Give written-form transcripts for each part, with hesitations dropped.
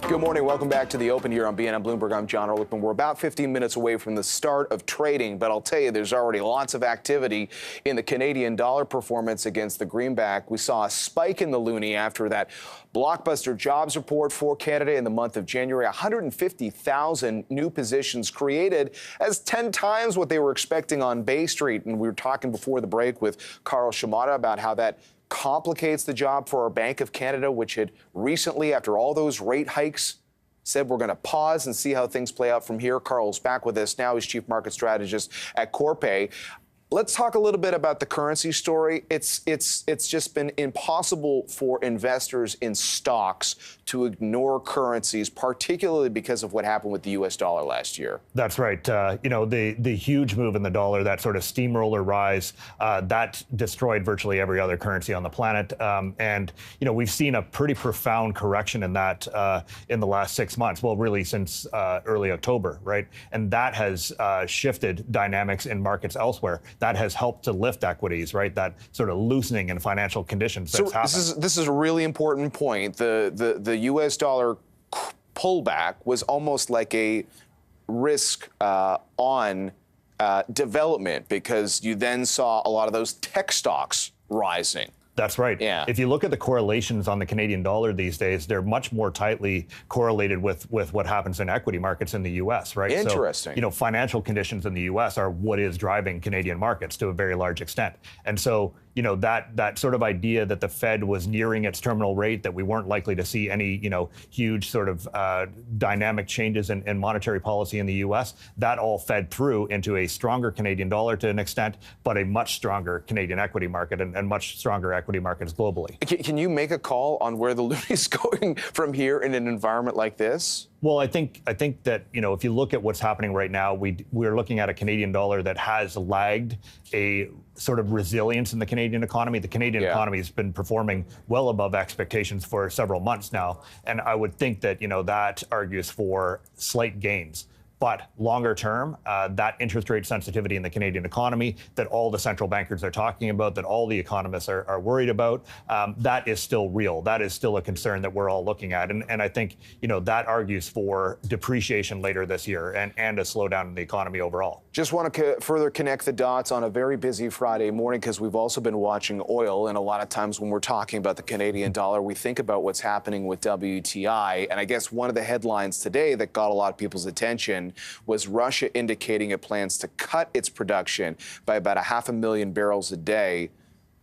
Good morning. Welcome back to the Open here on BNN Bloomberg. I'm John Ehrlichman. We're about 15 minutes away from the start of trading, but I'll tell you, there's already lots of activity in the Canadian dollar performance against the greenback. We saw a spike in the Loonie after that blockbuster jobs report for Canada in the month of January. 150,000 new positions created, as 10 times what they were expecting on Bay Street. And we were talking before the break with Karl Schamotta about how that complicates the job for our Bank of Canada, which had recently, after all those rate hikes, said we're going to pause and see how things play out from here. Karl's back with us now. He's chief market strategist at Corpay. Let's talk a little bit about the currency story. It's just been impossible for investors in stocks to ignore currencies, particularly because of what happened with the U.S. dollar last year. That's right. The huge move in the dollar, that sort of steamroller rise, that destroyed virtually every other currency on the planet. And we've seen a pretty profound correction in that in the last 6 months. Well, really since early October, right? And that has shifted dynamics in markets elsewhere. That has helped to lift equities, right? That sort of loosening in financial conditions that's happened. This is a really important point. The U.S. dollar pullback was almost like a risk on development, because you then saw a lot of those tech stocks rising. That's right. Yeah. If you look at the correlations on the Canadian dollar these days, they're much more tightly correlated with what happens in equity markets in the U.S., right? Interesting. So, financial conditions in the U.S. are what is driving Canadian markets to a very large extent. And so, that sort of idea that the Fed was nearing its terminal rate, that we weren't likely to see any, huge sort of dynamic changes in monetary policy in the U.S., that all fed through into a stronger Canadian dollar to an extent, but a much stronger Canadian equity market and much stronger equity markets globally. Can you make a call on where the Loonie is going from here in an environment like this? Well, I think that, if you look at what's happening right now, we're looking at a Canadian dollar that has lagged a sort of resilience in the Canadian economy. The Canadian economy has been performing well above expectations for several months now. And I would think that, that argues for slight gains. But longer term, that interest rate sensitivity in the Canadian economy that all the central bankers are talking about, that all the economists are worried about, that is still real. That is still a concern that we're all looking at. And I think, that argues for depreciation later this year and a slowdown in the economy overall. Just want to further connect the dots on a very busy Friday morning, because we've also been watching oil. And a lot of times when we're talking about the Canadian dollar, we think about what's happening with WTI. And I guess one of the headlines today that got a lot of people's attention was Russia indicating it plans to cut its production by about 500,000 barrels a day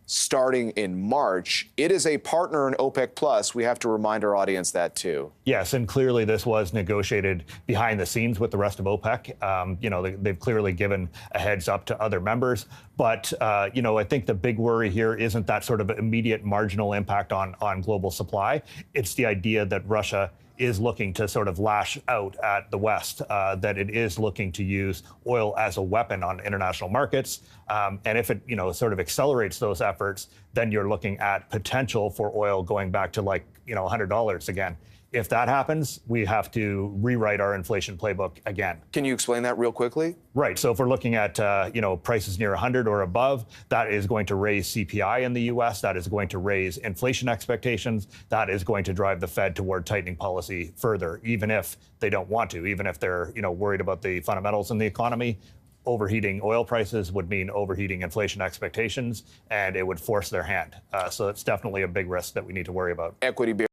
starting in March. It is a partner in OPEC Plus. We have to remind our audience that too. Yes, and clearly this was negotiated behind the scenes with the rest of OPEC. They've clearly given a heads up to other members. But, I think the big worry here isn't that sort of immediate marginal impact on global supply. It's the idea that Russia is looking to sort of lash out at the West, that it is looking to use oil as a weapon on international markets. And if it, sort of accelerates those efforts, then you're looking at potential for oil going back to $100 again. If that happens, we have to rewrite our inflation playbook again. Can you explain that real quickly? Right. So if we're looking at, prices near 100 or above, that is going to raise CPI in the U.S. That is going to raise inflation expectations. That is going to drive the Fed toward tightening policy further, even if they don't want to, even if they're, worried about the fundamentals in the economy. Overheating oil prices would mean overheating inflation expectations, and it would force their hand. So it's definitely a big risk that we need to worry about. Equity